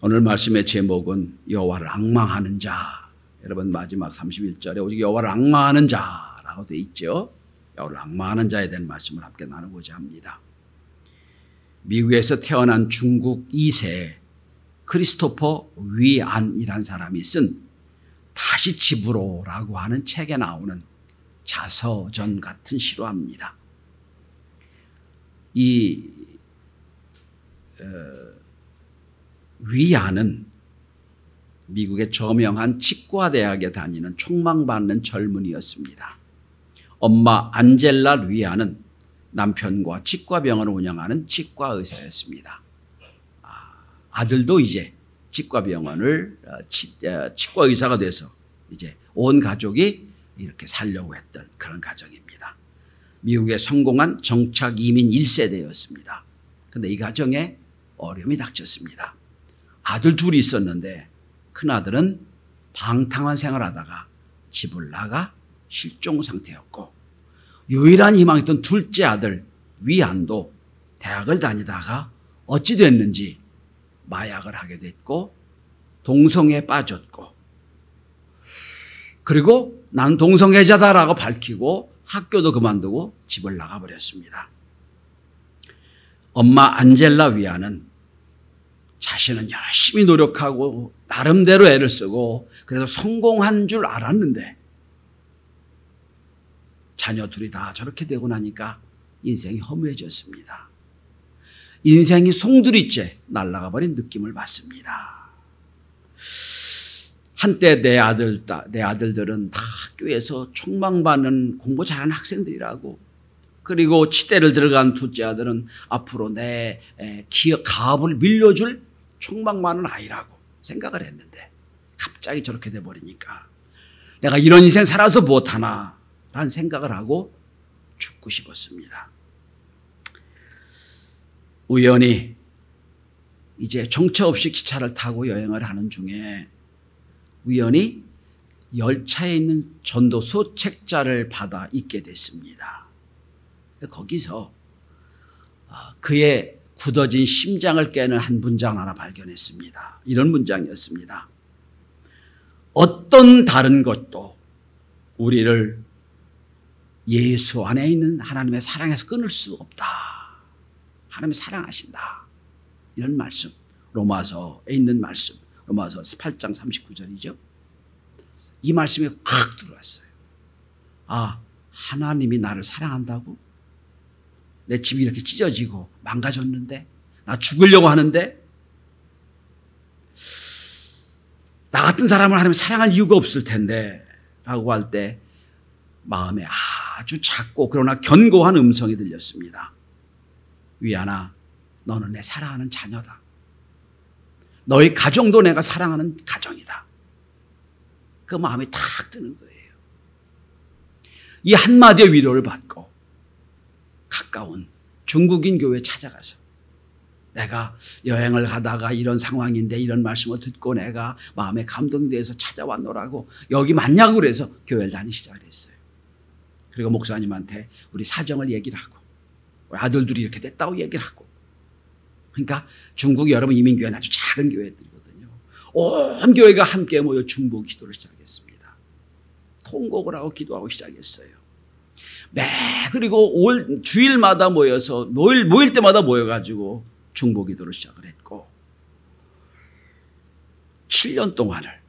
오늘 말씀의 제목은 여호와를 앙망하는 자. 여러분 마지막 31절에 오직 여호와를 앙망하는 자라고 되어 있죠. 여호와를 앙망하는 자에 대한 말씀을 함께 나누고자 합니다. 미국에서 태어난 중국 2세 크리스토퍼 위안이라는 사람이 쓴 다시 집으로라고 하는 책에 나오는 자서전 같은 시로합니다. 이 위안은 미국의 저명한 치과대학에 다니는 촉망받는 젊은이였습니다. 엄마 안젤라 위안은 남편과 치과병원을 운영하는 치과의사였습니다. 아들도 이제 치과병원을 치과의사가 돼서 이제 온 가족이 이렇게 살려고 했던 그런 가정입니다. 미국에 성공한 정착 이민 1세대였습니다. 그런데 이 가정에 어려움이 닥쳤습니다. 아들 둘이 있었는데 큰아들은 방탕한 생활하다가 집을 나가 실종 상태였고, 유일한 희망이었던 둘째 아들 위안도 대학을 다니다가 어찌 됐는지 마약을 하게 됐고 동성애에 빠졌고, 그리고 난 동성애자다라고 밝히고 학교도 그만두고 집을 나가버렸습니다. 엄마 안젤라 위안은 자신은 열심히 노력하고 나름대로 애를 쓰고 그래서 성공한 줄 알았는데 자녀 둘이 다 저렇게 되고 나니까 인생이 허무해졌습니다. 인생이 송두리째 날아가 버린 느낌을 받습니다. 한때 내 아들들은 다 학교에서 촉망받는 공부 잘하는 학생들이라고, 그리고 치대를 들어간 둘째 아들은 앞으로 내 가업을 밀려줄 촉망받는 아이라고 생각을 했는데 갑자기 저렇게 돼버리니까 내가 이런 인생 살아서 무엇하나 라는 생각을 하고 죽고 싶었습니다. 우연히 이제 정처 없이 기차를 타고 여행을 하는 중에 우연히 열차에 있는 전도서 책자를 받아 읽게 됐습니다. 거기서 그의 굳어진 심장을 깨는 한 문장 하나 발견했습니다. 이런 문장이었습니다. 어떤 다른 것도 우리를 예수 안에 있는 하나님의 사랑에서 끊을 수 없다. 하나님이 사랑하신다. 이런 말씀, 로마서에 있는 말씀, 로마서 8장 39절이죠. 이 말씀이 확 들어왔어요. 아, 하나님이 나를 사랑한다고? 내 집이 이렇게 찢어지고 망가졌는데, 나 죽으려고 하는데, 나 같은 사람을 하나님이 사랑할 이유가 없을 텐데 라고 할 때 마음에 아주 작고 그러나 견고한 음성이 들렸습니다. 위안아, 너는 내 사랑하는 자녀다. 너의 가정도 내가 사랑하는 가정이다. 그 마음이 탁 드는 거예요. 이 한마디의 위로를 받고 가까운 중국인 교회에 찾아가서 내가 여행을 하다가 이런 상황인데 이런 말씀을 듣고 내가 마음에 감동이 돼서 찾아왔노라고, 여기 맞냐고 그래서 교회를 다니기 시작을 했어요. 그리고 목사님한테 우리 사정을 얘기를 하고 우리 아들들이 이렇게 됐다고 얘기를 하고, 그러니까 중국 여러분 이민교회는 아주 작은 교회들이거든요. 온 교회가 함께 모여 중보 기도를 시작했습니다. 통곡을 하고 기도하고 시작했어요. 그리고 주일마다 모여서 모일 때마다 모여가지고 중보 기도를 시작을 했고, 7년 동안을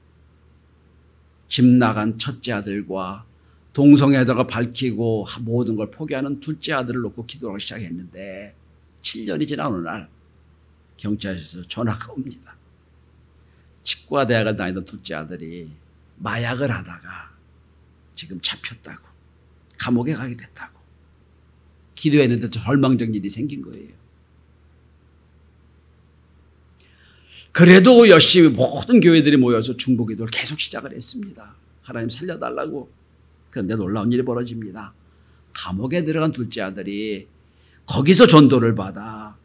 집 나간 첫째 아들과 동성애자가 밝히고 모든 걸 포기하는 둘째 아들을 놓고 기도하기 시작했는데 7년이 지난 어느 날 경찰서에서 전화가 옵니다. 치과대학을 다니던 둘째 아들이 마약을 하다가 지금 잡혔다고, 감옥에 가게 됐다고. 기도했는데 절망적인 일이 생긴 거예요. 그래도 열심히 모든 교회들이 모여서 중보기도를 계속 시작을 했습니다. 하나님 살려달라고. 그런데 놀라운 일이 벌어집니다. 감옥에 들어간 둘째 아들이 거기서 전도를 받아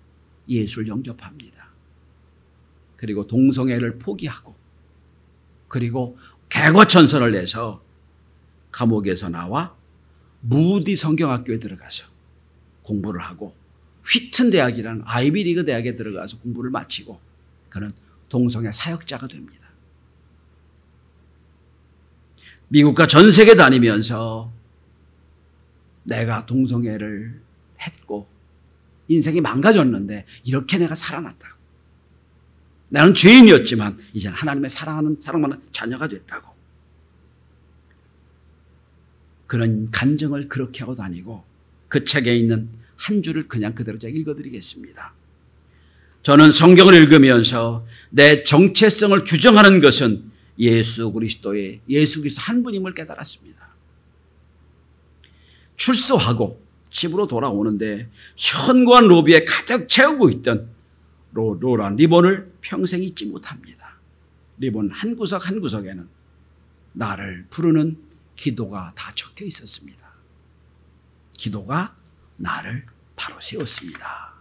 예수를 영접합니다. 그리고 동성애를 포기하고, 그리고 개과천선을 내서 감옥에서 나와 무디 성경학교에 들어가서 공부를 하고, 휘튼 대학이라는 아이비리그 대학에 들어가서 공부를 마치고 그는 동성애 사역자가 됩니다. 미국과 전 세계 다니면서 내가 동성애를 했고 인생이 망가졌는데 이렇게 내가 살아났다고. 나는 죄인이었지만 이제는 하나님의 사랑받는 자녀가 됐다고. 그런 간증을 그렇게 하고 다니고 그 책에 있는 한 줄을 그냥 그대로 제가 읽어드리겠습니다. 저는 성경을 읽으면서 내 정체성을 규정하는 것은 예수 그리스도 한 분임을 깨달았습니다. 출소하고 집으로 돌아오는데 현관 로비에 가득 채우고 있던 로란 리본을 평생 잊지 못합니다. 리본 한 구석 한 구석에는 나를 부르는 기도가 다 적혀 있었습니다. 기도가 나를 바로 세웠습니다.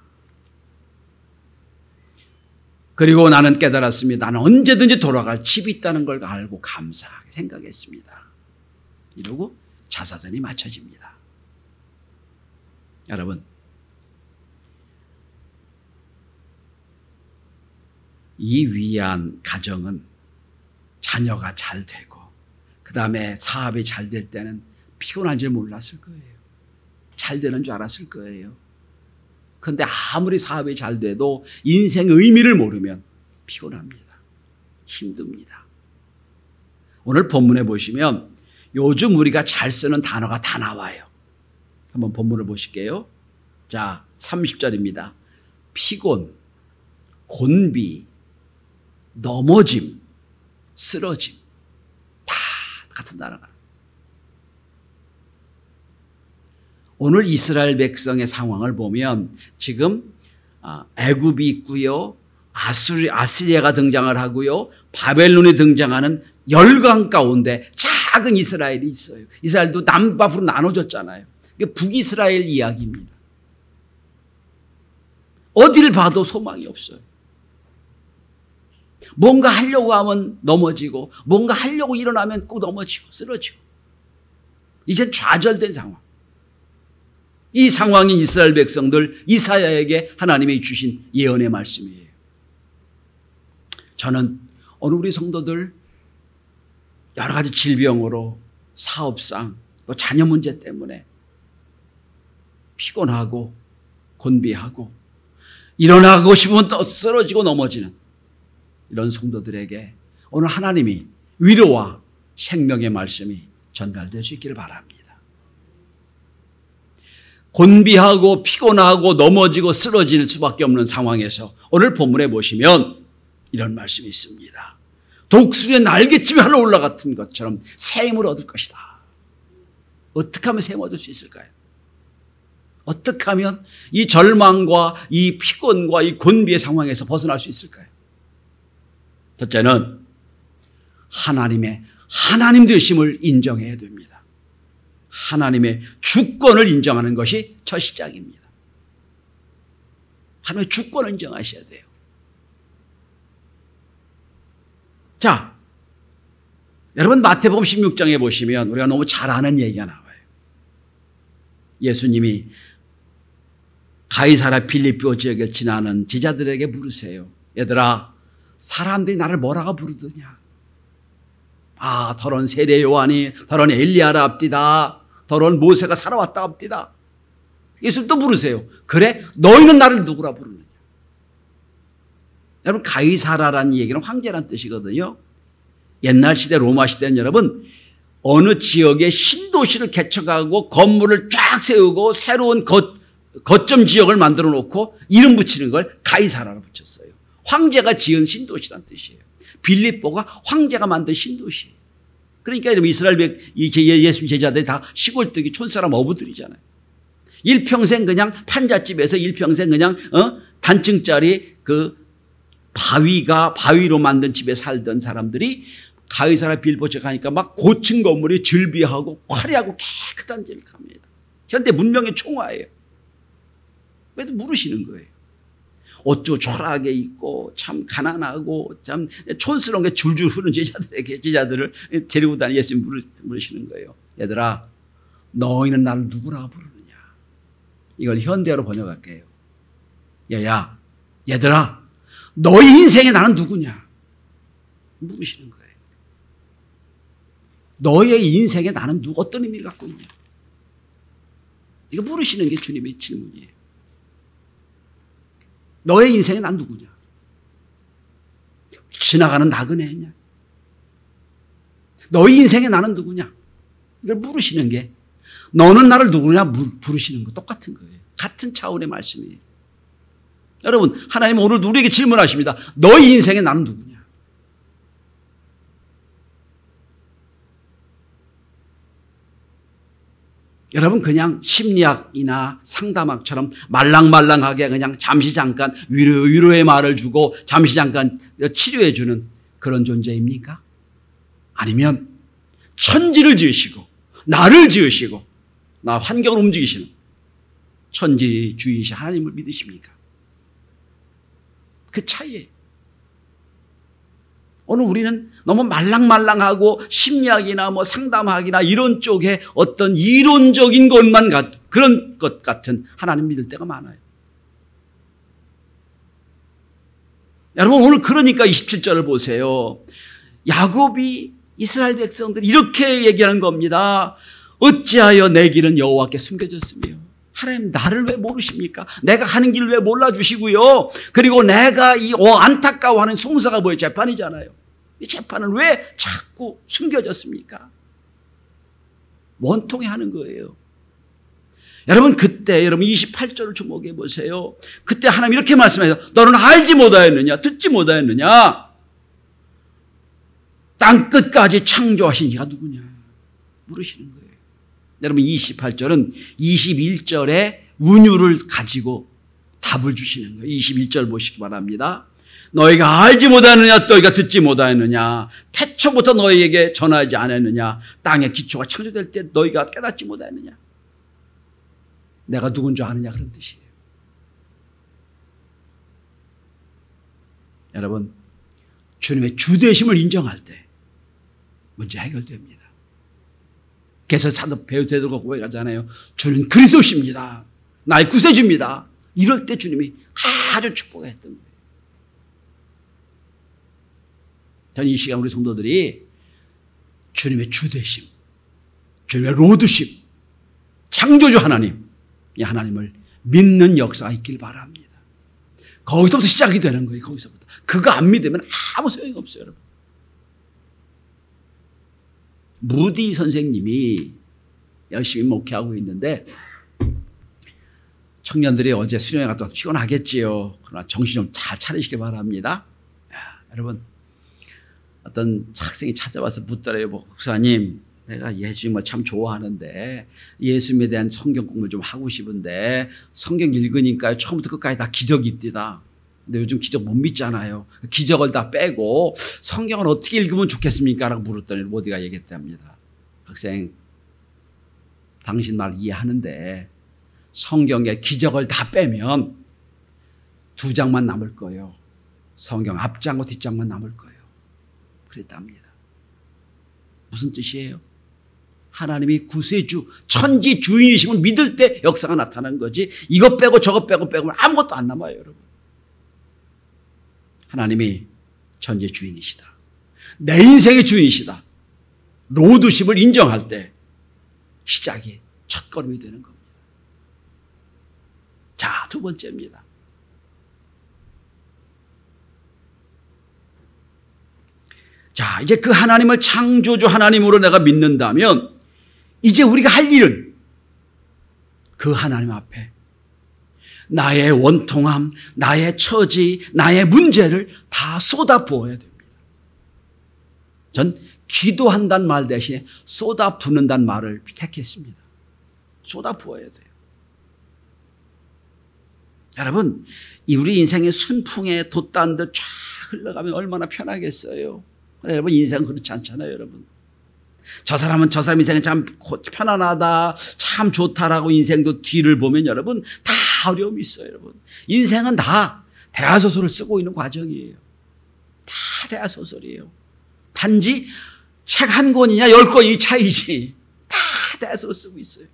그리고 나는 깨달았습니다. 나는 언제든지 돌아갈 집이 있다는 걸 알고 감사하게 생각했습니다. 이러고 자사전이 마쳐집니다. 여러분, 이 위안 가정은 자녀가 잘 되고 그 다음에 사업이 잘 될 때는 피곤한 줄 몰랐을 거예요. 잘 되는 줄 알았을 거예요. 그런데 아무리 사업이 잘 돼도 인생 의미를 모르면 피곤합니다. 힘듭니다. 오늘 본문에 보시면 요즘 우리가 잘 쓰는 단어가 다 나와요. 한번 본문을 보실게요. 자, 30절입니다. 피곤, 곤비, 넘어짐, 쓰러짐. 다 같은 단어가. 오늘 이스라엘 백성의 상황을 보면 지금 애굽이 있고요. 아시리아가 등장을 하고요. 바벨론이 등장하는 열강 가운데 작은 이스라엘이 있어요. 이스라엘도 남북으로 나눠졌잖아요. 이게 북이스라엘 이야기입니다. 어딜 봐도 소망이 없어요. 뭔가 하려고 하면 넘어지고 뭔가 하려고 일어나면 꼭 넘어지고 쓰러지고 이제 좌절된 상황. 이 상황인 이스라엘 백성들 이사야에게 하나님이 주신 예언의 말씀이에요. 저는 오늘 우리 성도들 여러 가지 질병으로 사업상 또 자녀 문제 때문에 피곤하고 곤비하고 일어나고 싶으면 또 쓰러지고 넘어지는 이런 성도들에게 오늘 하나님이 위로와 생명의 말씀이 전달될 수 있기를 바랍니다. 곤비하고 피곤하고 넘어지고 쓰러질 수밖에 없는 상황에서 오늘 본문에 보시면 이런 말씀이 있습니다. 독수리의 날갯짐이 하늘 올라갔던 것처럼 새 힘을 얻을 것이다. 어떻게 하면 새 힘을 얻을 수 있을까요? 어떻게 하면 이 절망과 이 피곤과 이 곤비의 상황에서 벗어날 수 있을까요? 첫째는 하나님 되심을 인정해야 됩니다. 하나님의 주권을 인정하는 것이 첫 시작입니다. 하나님의 주권을 인정하셔야 돼요. 자, 여러분 마태복음 16장에 보시면 우리가 너무 잘 아는 얘기가 나와요. 예수님이 가이사랴 빌립보 지역을 지나는 제자들에게 물으세요. 얘들아, 사람들이 나를 뭐라고 부르더냐? 아, 더러운 세례 요한이 더러운 엘리야라 합디다. 더러운 모세가 살아왔다 합디다. 예수님 또 물으세요. 그래? 너희는 나를 누구라 부르느냐? 여러분, 가이사라라는 얘기는 황제란 뜻이거든요. 옛날 시대 로마 시대는 여러분 어느 지역에 신도시를 개척하고 건물을 쫙 세우고 새로운 거점 지역을 만들어 놓고 이름 붙이는 걸 가이사라로 붙였어요. 황제가 지은 신도시란 뜻이에요. 빌립보가 황제가 만든 신도시예요. 그러니까 이스라엘 예수님 제자들이 다 시골뜨기 촌사람 어부들이잖아요. 일평생 그냥 판잣집에서 일평생 그냥 단층짜리 그 바위로 만든 집에 살던 사람들이 가이사랴 빌립보에 가니까 막 고층 건물이 즐비하고 화려하고 깨끗한 데를 갑니다. 현대 문명의 총화예요. 그래서 물으시는 거예요. 어쩌고 초라하게 있고 참 가난하고 참 촌스러운 게 줄줄 흐르는 제자들을 데리고 다니 예수님 물으시는 거예요. 얘들아, 너희는 나를 누구라고 부르느냐? 이걸 현대어로 번역할게요. 얘들아, 너희 인생에 나는 누구냐? 물으시는 거예요. 너의 인생에 나는 어떤 의미를 갖고 있냐? 이거 물으시는 게 주님의 질문이에요. 너의 인생에 난 누구냐? 지나가는 나그네냐? 너의 인생에 나는 누구냐? 이걸 물으시는 게 너는 나를 누구냐 부르시는 거 똑같은 거예요. 같은 차원의 말씀이에요. 여러분, 하나님은 오늘 우리에게 질문하십니다. 너의 인생에 나는 누구냐? 여러분, 그냥 심리학이나 상담학처럼 말랑말랑하게 그냥 잠시 잠깐 위로의 말을 주고 잠시 잠깐 치료해 주는 그런 존재입니까? 아니면 천지를 지으시고 나를 지으시고 나 환경을 움직이시는 천지주이신 하나님을 믿으십니까? 그 차이예요. 오늘 우리는 너무 말랑말랑하고 심리학이나 뭐 상담학이나 이런 쪽에 어떤 이론적인 것만 그런 것 같은 하나님 믿을 때가 많아요. 여러분, 오늘 그러니까 27절을 보세요. 야곱이 이스라엘 백성들이 이렇게 얘기하는 겁니다. 어찌하여 내 길은 여호와께 숨겨졌으며 하나님 나를 왜 모르십니까? 내가 가는 길 왜 몰라주시고요. 그리고 내가 이 안타까워하는 송사가 뭐예요? 재판이잖아요. 이 재판은 왜 자꾸 숨겨졌습니까? 원통해 하는 거예요. 여러분, 그때 여러분 28절을 주목해 보세요. 그때 하나님 이렇게 말씀해요. 너는 알지 못하였느냐? 듣지 못하였느냐? 땅끝까지 창조하신 이가 누구냐? 물으시는 거예요. 여러분, 28절은 21절의 운율을 가지고 답을 주시는 거예요. 21절 보시기 바랍니다. 너희가 알지 못하느냐? 너희가 듣지 못하였느냐? 태초부터 너희에게 전하지 않았느냐? 땅의 기초가 창조될 때 너희가 깨닫지 못하였느냐? 내가 누군 줄 아느냐? 그런 뜻이에요. 여러분, 주님의 주되심을 인정할 때 문제 해결됩니다. 그래서 사도 베드로가 고백하잖아요. 주는 그리스도십니다. 나의 구세주입니다. 이럴 때 주님이 아주 축복했던 거예요. 저는 이 시간 우리 성도들이 주님의 주되심, 주님의 로드십, 창조주 하나님, 이 하나님을 믿는 역사가 있길 바랍니다. 거기서부터 시작이 되는 거예요. 거기서부터. 그거 안 믿으면 아무 소용이 없어요, 여러분. 무디 선생님이 열심히 목회하고 있는데 청년들이 어제 수련회 갔다 와서 피곤하겠지요. 그러나 정신 좀 잘 차리시기 바랍니다. 여러분, 어떤 학생이 찾아와서 묻더래요. 목사님, 내가 예수님을 참 좋아하는데 예수님에 대한 성경 공부를 좀 하고 싶은데 성경 읽으니까 처음부터 끝까지 다 기적입니다. 근데 요즘 기적 못 믿잖아요. 기적을 다 빼고 성경을 어떻게 읽으면 좋겠습니까? 라고 물었더니 모디가 얘기했답니다. 학생, 당신 말 이해하는데 성경에 기적을 다 빼면 2장만 남을 거예요. 성경 앞장과 뒷장만 남을 거예요. 그랬답니다. 무슨 뜻이에요? 하나님이 구세주, 천지 주인이심을 믿을 때 역사가 나타나는 거지, 이것 빼고 저것 빼고 빼고 아무것도 안 남아요, 여러분. 하나님이 천지 주인이시다. 내 인생의 주인이시다. 로드십을 인정할 때 시작이 첫걸음이 되는 겁니다. 자, 두 번째입니다. 자, 이제 그 하나님을 창조주 하나님으로 내가 믿는다면 이제 우리가 할 일은 그 하나님 앞에 나의 원통함, 나의 처지, 나의 문제를 다 쏟아 부어야 됩니다. 전 기도한다는 말 대신에 쏟아 붓는다는 말을 택했습니다. 쏟아 부어야 돼요. 여러분, 우리 인생의 순풍에 돛단 듯 쫙 흘러가면 얼마나 편하겠어요. 여러분, 인생은 그렇지 않잖아요, 여러분. 저 사람은 저 사람 인생은 참 편안하다, 참 좋다라고 인생도 뒤를 보면 여러분 다 어려움이 있어요, 여러분. 인생은 다 대하소설을 쓰고 있는 과정이에요. 다 대하소설이에요. 단지 책 한 권이냐 10권이 차이지. 다 대하소설 쓰고 있어요.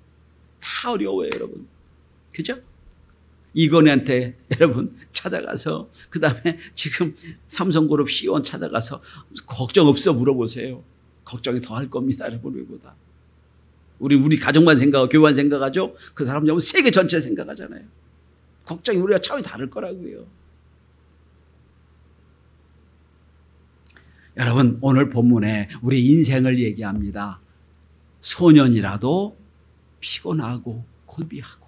다 어려워요, 여러분. 그죠? 이건희한테 여러분 찾아가서 그 다음에 지금 삼성그룹 CEO 찾아가서 걱정 없어 물어보세요. 걱정이 더 할 겁니다. 여러분 우리보다. 우리 가족만 생각하고 교회만 생각하죠. 그 사람 여러분 세계 전체 생각하잖아요. 걱정이 우리가 차원이 다를 거라고요. 여러분 오늘 본문에 우리 인생을 얘기합니다. 소년이라도 피곤하고 고비하고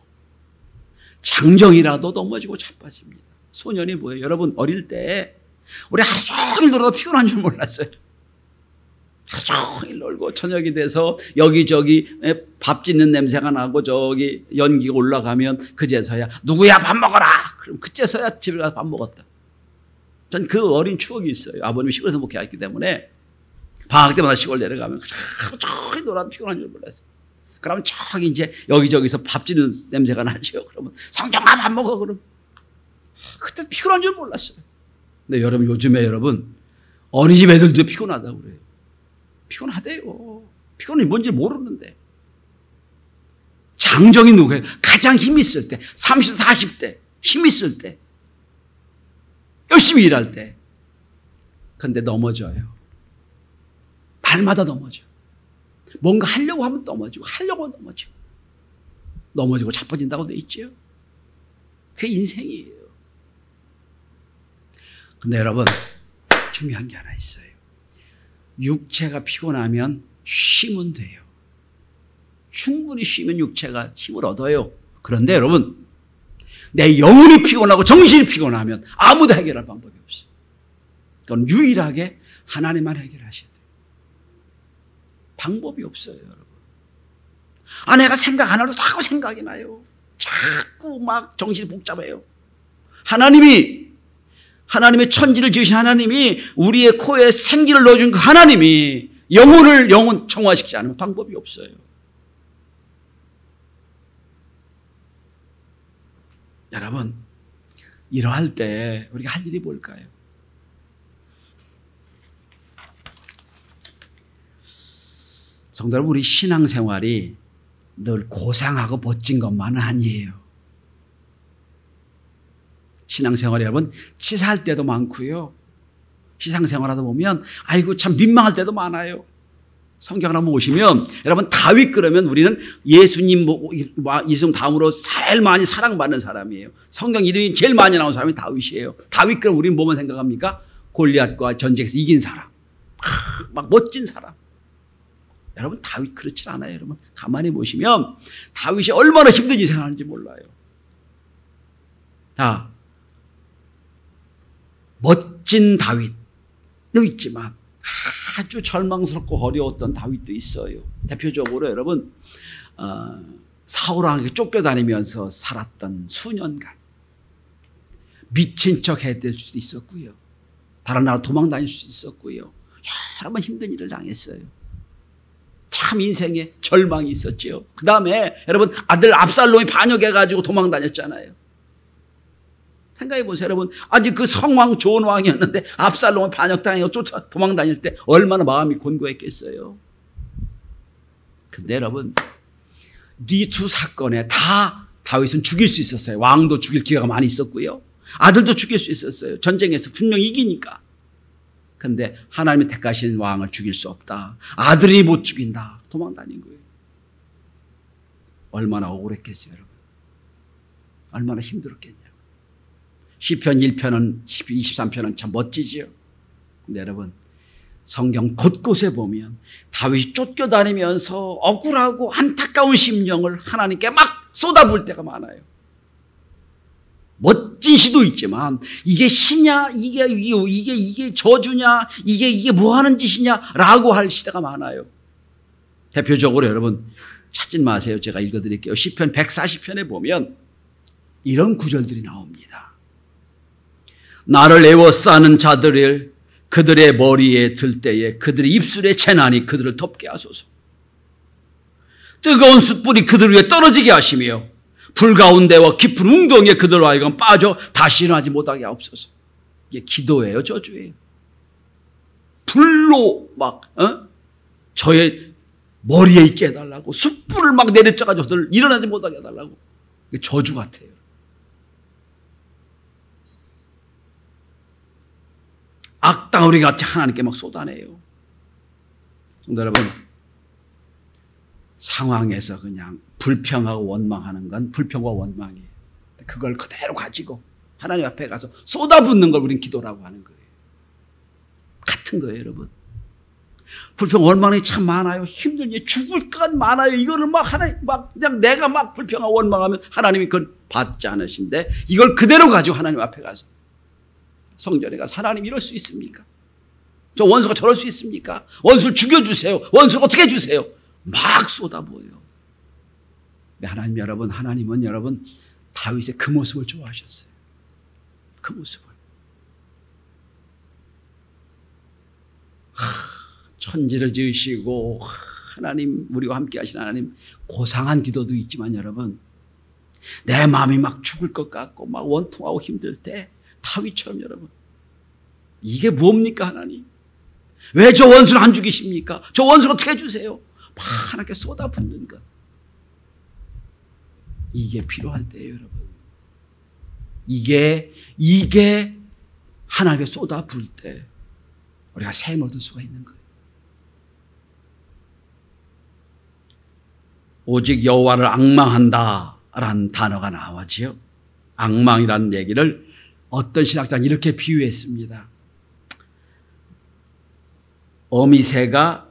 장정이라도 넘어지고 자빠집니다. 소년이 뭐예요? 여러분 어릴 때 우리 하루 종일 놀아도 피곤한 줄 몰랐어요. 하루 종일 놀고 저녁이 돼서 여기저기 밥 짓는 냄새가 나고 저기 연기가 올라가면 그제서야 누구야 밥 먹어라. 그럼 그제서야 집에 가서 밥 먹었다. 전 그 어린 추억이 있어요. 아버님이 시골에서 목회했기 때문에 방학 때마다 시골 내려가면 하루 종일 놀아도 피곤한 줄 몰랐어요. 그러면 저기 이제 여기저기서 밥 짓는 냄새가 나죠. 그러면 성경아 밥 먹어. 그럼 그때 피곤한 줄 몰랐어요. 근데 여러분 요즘에 여러분 어린이집 애들도 피곤하다고 그래요. 피곤하대요. 피곤이 뭔지 모르는데. 장정이 누구예요? 가장 힘 있을 때 30대 40대 힘 있을 때 열심히 일할 때. 그런데 넘어져요. 날마다 넘어져. 뭔가 하려고 하면 넘어지고 하려고 하면 넘어지고 넘어지고 자빠진다고 돼 있죠. 그게 인생이에요. 근데 여러분 중요한 게 하나 있어요. 육체가 피곤하면 쉬면 돼요. 충분히 쉬면 육체가 힘을 얻어요. 그런데 여러분 내 영혼이 피곤하고 정신이 피곤하면 아무도 해결할 방법이 없어요. 그건 유일하게 하나님만 해결하셔야 돼요. 방법이 없어요, 여러분. 내가 생각 안 해도 자꾸 생각이 나요. 자꾸 막 정신이 복잡해요. 하나님의 천지를 지으신 하나님이 우리의 코에 생기를 넣어준 그 하나님이 영혼 청화시키지 않으면 방법이 없어요. 여러분, 이러할 때 우리가 할 일이 뭘까요? 성도 여러분, 우리 신앙생활이 늘 고상하고 멋진 것만은 아니에요. 신앙생활이 여러분 치사할 때도 많고요. 신앙생활하다 보면 아이고 참 민망할 때도 많아요. 성경을 한번 보시면 여러분 다윗 그러면 우리는 예수님 이승 다음으로 제일 많이 사랑받는 사람이에요. 성경 이름이 제일 많이 나온 사람이 다윗이에요. 다윗 그럼 우리는 뭐만 생각합니까? 골리앗과 전쟁에서 이긴 사람. 막 멋진 사람. 여러분 다윗 그렇지 않아요. 여러분 가만히 보시면 다윗이 얼마나 힘든 인생을 하는지 몰라요. 자, 멋진 다윗도 있지만 아주 절망스럽고 어려웠던 다윗도 있어요. 대표적으로 여러분 사울왕에게 쫓겨다니면서 살았던 수년간 미친 척 해야 될 수도 있었고요. 다른 나라 도망 다닐 수도 있었고요. 여러 번 힘든 일을 당했어요. 참 인생에 절망이 있었죠. 그 다음에 여러분 아들 압살롬이 반역해가지고 도망 다녔잖아요. 생각해 보세요. 여러분 아직 그 성왕 좋은 왕이었는데 압살롬이 반역당하고 쫓아 도망 다닐 때 얼마나 마음이 곤고했겠어요. 근데 여러분 이 두 사건에 다 다윗은 죽일 수 있었어요. 왕도 죽일 기회가 많이 있었고요. 아들도 죽일 수 있었어요. 전쟁에서 분명히 이기니까. 근데 하나님이 택하신 왕을 죽일 수 없다. 아들이 못 죽인다. 도망 다닌 거예요. 얼마나 억울했겠어요, 여러분. 얼마나 힘들었겠냐고. 시편 1편은 23편은 참 멋지죠. 근데 여러분 성경 곳곳에 보면 다윗이 쫓겨다니면서 억울하고 안타까운 심령을 하나님께 막 쏟아부을 때가 많아요. 멋진 시도 있지만 이게 시냐 이게 저주냐 이게 뭐 하는 짓이냐라고 할 시대가 많아요. 대표적으로 여러분 찾지 마세요. 제가 읽어드릴게요. 시편 140편에 보면 이런 구절들이 나옵니다. 나를 애워싸는 자들을 그들의 머리에 들 때에 그들의 입술에 재난이 그들을 덮게 하소서. 뜨거운 숯불이 그들 위에 떨어지게 하시며 불 가운데와 깊은 웅덩이에 그들로 하여금 빠져 다시 일어나지 못하게 하옵소서. 이게 기도예요, 저주예요. 불로 막 저의 머리에 있게 해달라고 숯불을 막 내려쳐가지고 저들 일어나지 못하게 해달라고. 이게 저주 같아요. 악덩어리 같이 하나님께 막 쏟아내요. 성도 여러분, 상황에서 그냥 불평하고 원망하는 건 불평과 원망이에요. 그걸 그대로 가지고 하나님 앞에 가서 쏟아붓는 걸 우린 기도라고 하는 거예요. 같은 거예요, 여러분. 불평, 원망이 참 많아요. 힘들지, 죽을 것 많아요. 이거를 막 하나님, 막 그냥 내가 막 불평하고 원망하면 하나님이 그걸 받지 않으신데 이걸 그대로 가지고 하나님 앞에 가서 성전에 가서 하나님 이럴 수 있습니까? 저 원수가 저럴 수 있습니까? 원수를 죽여주세요. 원수를 어떻게 해주세요? 막 쏟아부어요. 네, 하나님 여러분, 하나님은 여러분 다윗의 그 모습을 좋아하셨어요. 그 모습을. 천지를 지으시고 하나님, 우리와 함께 하신 하나님, 고상한 기도도 있지만 여러분, 내 마음이 막 죽을 것 같고 막 원통하고 힘들 때 다윗처럼 여러분, 이게 하나님? 왜 저 원수를 안 죽이십니까? 저 원수를 어떻게 해주세요? 막 하나님께 쏟아붓는 것. 이게 필요할 때예요, 여러분. 이게 하나님께 쏟아부을 때 우리가 샘을 얻을 수가 있는 거예요. 오직 여호와를 앙망한다라는 단어가 나와지요. 앙망이라는 얘기를 어떤 신학자는 이렇게 비유했습니다. 어미새가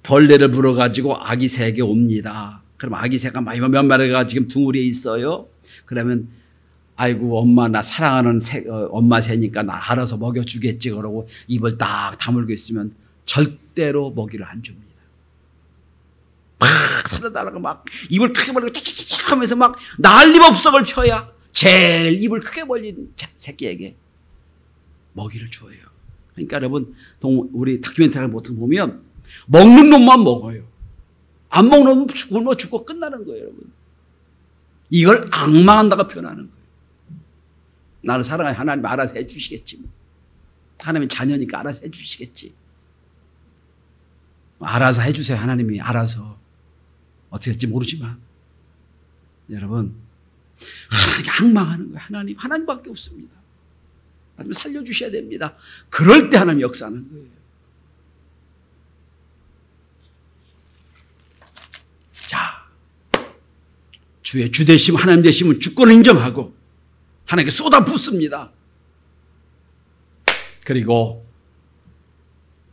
벌레를 물어가지고 아기 새에게 옵니다. 그럼 아기 새가 몇 마리가 지금 둥우리에 있어요. 그러면 아이고 엄마 나 사랑하는 엄마 새니까 나 알아서 먹여주겠지 그러고 입을 딱 다물고 있으면 절대로 먹이를 안 줍니다. 막 살아달라고 막 입을 크게 벌리고 짝짝짝 하면서 막 난리법석을 펴야 제일 입을 크게 벌린 새끼에게 먹이를 줘요. 그러니까 여러분, 우리 다큐멘터리를 보통 보면 먹는 놈만 먹어요. 안 먹는 놈은 굶어 죽고 끝나는 거예요, 여러분. 이걸 앙망한다고 표현하는 거예요. 나를 사랑해, 하나님 알아서 해주시겠지. 하나님은 자녀니까 알아서 해주시겠지. 알아서 해주세요, 하나님이 알아서. 어떻게 할지 모르지만 여러분, 하나님께 앙망하는 거예요. 하나님밖에 없습니다. 하나님 살려주셔야 됩니다. 그럴 때 하나님 역사하는 거예요. 자, 주의 주되심, 하나님 되심은 주권을 인정하고 하나님께 쏟아붓습니다. 그리고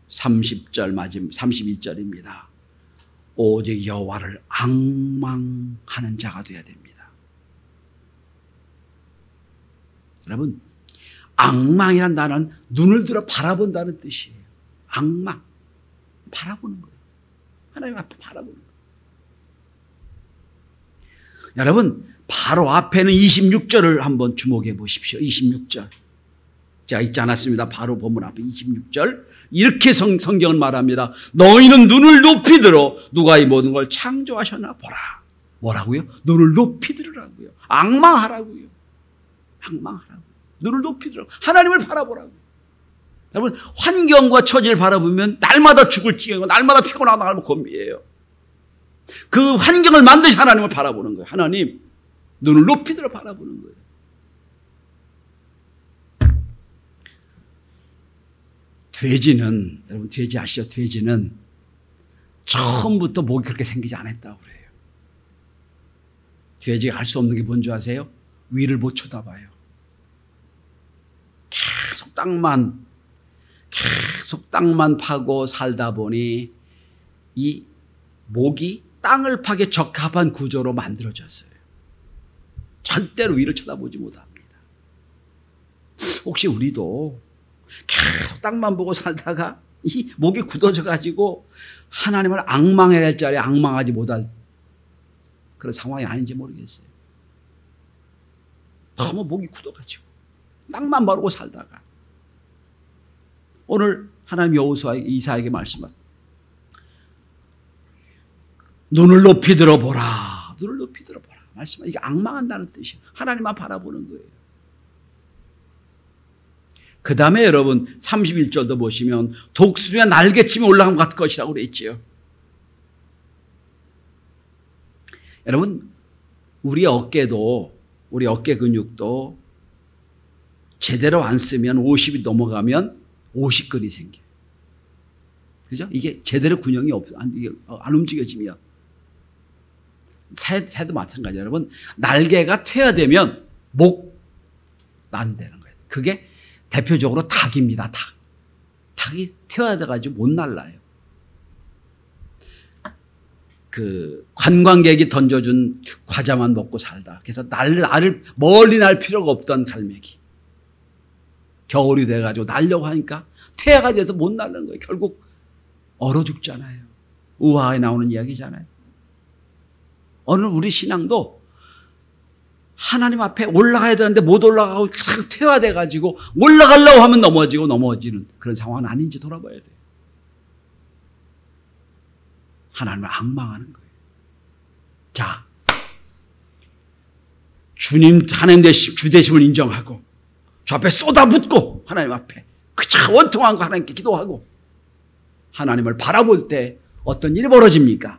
30절 마지막 31절입니다. 오직 여호와를 앙망하는 자가 되어야 됩니다. 여러분, 앙망이란 단어는 눈을 들어 바라본다는 뜻이에요. 앙망, 바라보는 거예요. 하나님 앞에 바라보는 거예요. 여러분, 바로 앞에는 26절을 한번 주목해 보십시오. 26절. 제가 읽지 않았습니다. 바로 본문 앞에 26절. 이렇게 성경은 말합니다. 너희는 눈을 높이 들어 누가 이 모든 걸 창조하셨나 보라. 뭐라고요? 눈을 높이 들으라고요. 앙망하라고요. 앙망하라고요. 눈을 높이 들어. 하나님을 바라보라고요. 여러분, 환경과 처지를 바라보면 날마다 죽을 지경이고 날마다 피곤하고 날마다 고민이에요. 그 환경을 만드신 하나님을 바라보는 거예요. 하나님, 눈을 높이 들어 바라보는 거예요. 돼지는, 여러분 돼지 아시죠? 돼지는 처음부터 목이 그렇게 생기지 않았다고 그래요. 돼지가 할 수 없는 게 뭔지 아세요? 위를 못 쳐다봐요. 계속 땅만 파고 살다 보니 이 목이 땅을 파기 적합한 구조로 만들어졌어요. 절대로 위를 쳐다보지 못합니다. 혹시 우리도 계속 땅만 보고 살다가 이 목이 굳어져 가지고 하나님을 앙망해야 할 자리에 앙망하지 못할 그런 상황이 아닌지 모르겠어요. 너무 목이 굳어가지고 땅만 바르고 살다가 오늘 하나님 여호수아 이사에게 말씀하셨습니다. 눈을 높이 들어보라. 눈을 높이 들어보라. 말씀하셨습니다. 이게 앙망한다는 뜻이에요. 하나님만 바라보는 거예요. 그 다음에 여러분 31절도 보시면 독수리가 날개치며 올라간 것 같을 것이라고 그랬지요. 여러분, 우리 어깨 근육도 제대로 안 쓰면 50이 넘어가면 50근이 생겨요. 그죠? 이게 제대로 균형이 안 움직여지면. 새도 마찬가지예요. 여러분, 날개가 퇴화되면 목 난다는 거예요. 그게 대표적으로 닭입니다. 닭이 퇴화돼가지고 못 날라요. 그 관광객이 던져준 과자만 먹고 살다. 그래서 나를 멀리 날 필요가 없던 갈매기. 겨울이 돼가지고 날려고 하니까 퇴화가 돼서 못 날는 거예요. 결국 얼어 죽잖아요. 우화에 나오는 이야기잖아요. 오늘 우리 신앙도 하나님 앞에 올라가야 되는데 못 올라가고 계속 퇴화돼가지고 올라가려고 하면 넘어지는 그런 상황은 아닌지 돌아봐야 돼요. 하나님을 앙망하는 거예요. 자, 주님, 하나님 주 되심을 인정하고 주 앞에 쏟아붓고 하나님 앞에 그저 원통한 거 하나님께 기도하고 하나님을 바라볼 때 어떤 일이 벌어집니까?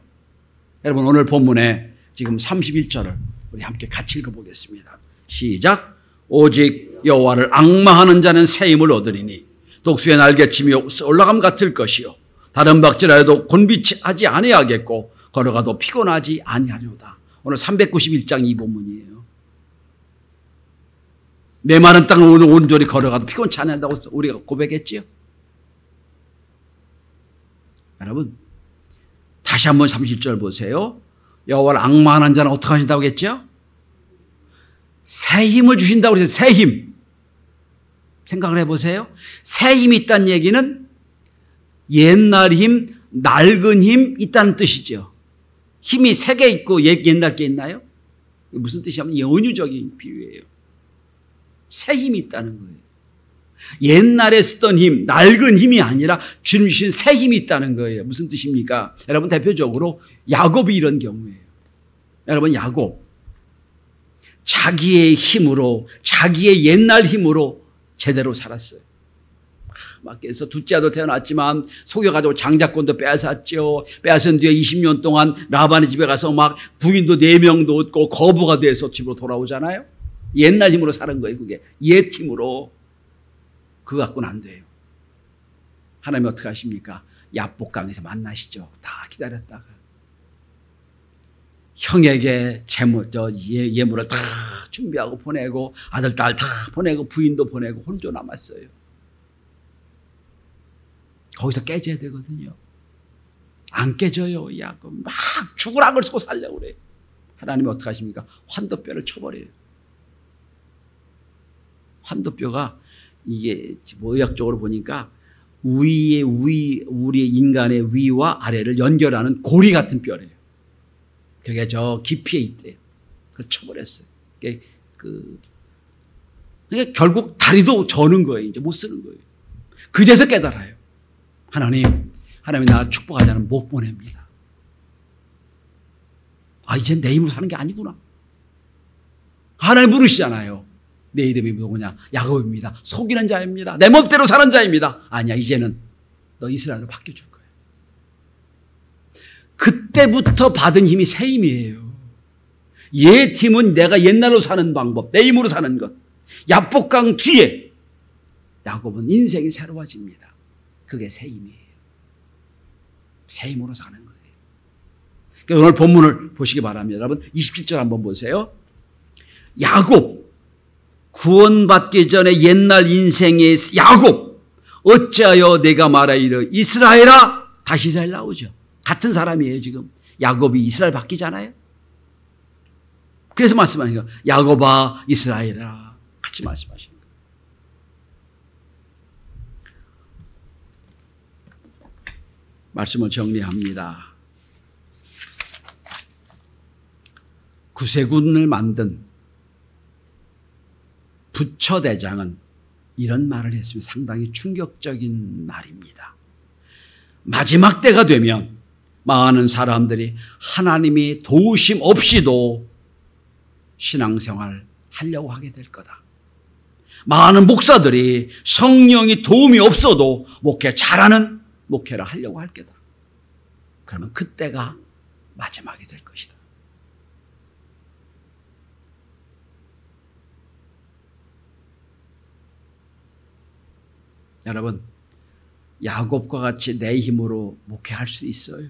여러분, 오늘 본문에 지금 31절을 우리 함께 같이 읽어보겠습니다. 시작. 오직 여호와를 앙망하는 자는 새 힘을 얻으리니 독수의 날개침이 올라감 같을 것이요 다른 박질하여도 곤비치 하지 아니하겠고 걸어가도 피곤하지 아니하리로다. 오늘 391장 이 본문이에요. 메마른 땅을 온전히 걸어가도 피곤치 않는다고 우리가 고백했지요. 여러분, 다시 한번 30절 보세요. 여호와를 앙망하는 자는 어떻게 하신다고 했죠? 새 힘을 주신다고 그랬어요. 새 힘. 생각을 해보세요. 새 힘이 있다는 얘기는 옛날 힘, 낡은 힘 있다는 뜻이죠. 힘이 새 개 있고 옛날 게 있나요? 무슨 뜻이냐면 연유적인 비유예요. 새 힘이 있다는 거예요. 옛날에 쓰던 힘, 낡은 힘이 아니라 주님 주신 새 힘이 있다는 거예요. 무슨 뜻입니까? 여러분, 대표적으로 야곱이 이런 경우예요. 여러분, 야곱 자기의 힘으로, 자기의 옛날 힘으로 제대로 살았어요. 밖에서 둘째 아들 태어났지만 속여가지고 장자권도 빼앗았죠. 빼앗은 뒤에 20년 동안 라반의 집에 가서 막 부인도 4명도 얻고 거부가 돼서 집으로 돌아오잖아요. 옛날 힘으로 사는 거예요. 그게 옛 힘으로. 그거 갖고는 안 돼요. 하나님이 어떻게 하십니까? 야복강에서 만나시죠. 다 기다렸다가 형에게 예물을 다 준비하고 보내고 아들 딸 다 보내고 부인도 보내고 혼자 남았어요. 거기서 깨져야 되거든요. 안 깨져요. 야곱 막 죽을 악을 쓰고 살려고 그래요. 하나님이 어떻게 하십니까? 환도뼈를 쳐버려요. 환도뼈가 이게 뭐 의학적으로 보니까 우리의 인간의 위와 아래를 연결하는 고리 같은 뼈래요. 그게 저 깊이에 있대요. 그걸 쳐버렸어요. 그러니까 결국 다리도 저는 거예요. 이제 못 쓰는 거예요. 그제서 깨달아요. 하나님이 나를 축복하자는 못 보냅니다. 아, 이제 내 힘으로 사는 게 아니구나. 하나님 부르시잖아요. 내 이름이 누구냐? 야곱입니다. 속이는 자입니다. 내 멋대로 사는 자입니다. 아니야, 이제는 너 이스라엘로 바뀌어줄 거야. 그때부터 받은 힘이 새 힘이에요. 옛 힘은 내가 옛날로 사는 방법, 내 힘으로 사는 것. 야복강 뒤에 야곱은 인생이 새로워집니다. 그게 새 힘이에요. 새 힘으로 사는 거예요. 그러니까 오늘 본문을 보시기 바랍니다. 여러분 27절 한번 보세요. 야곱, 구원받기 전에 옛날 인생의 야곱, 어찌하여 내가 말하이르 이스라엘아. 다시 이스라엘 나오죠. 같은 사람이에요. 지금 야곱이 이스라엘 바뀌잖아요. 그래서 말씀하시는 거예요. 야곱아 이스라엘아. 같이 말씀하시는 거예요. 말씀을 정리합니다. 구세군을 만든 부처대장은 이런 말을 했으면 상당히 충격적인 말입니다. 마지막 때가 되면 많은 사람들이 하나님이 도우심 없이도 신앙생활 하려고 하게 될 거다. 많은 목사들이 성령이 도움이 없어도 목회 잘하는 목회를 하려고 할 거다. 그러면 그때가 마지막이 될 것이다. 여러분, 야곱과 같이 내 힘으로 목회할 수도 있어요.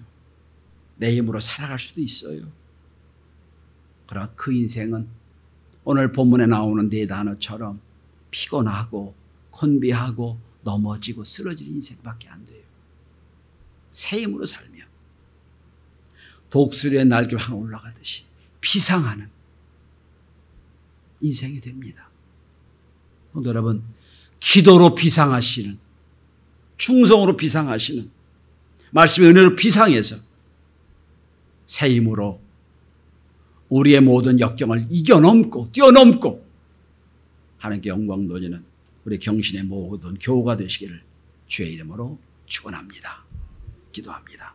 내 힘으로 살아갈 수도 있어요. 그러나 그 인생은 오늘 본문에 나오는 네 단어처럼 피곤하고 건비하고 넘어지고 쓰러질 인생밖에 안 돼요. 새 힘으로 살며 독수리의 날개 하나 올라가듯이 비상하는 인생이 됩니다. 여러분, 기도로 비상하시는, 충성으로 비상하시는, 말씀의 은혜로 비상해서 새 힘으로 우리의 모든 역경을 이겨넘고 뛰어넘고 하나님께 영광 돌리는 우리 경신의 모든 교우가 되시기를 주의 이름으로 축원합니다. 기도합니다.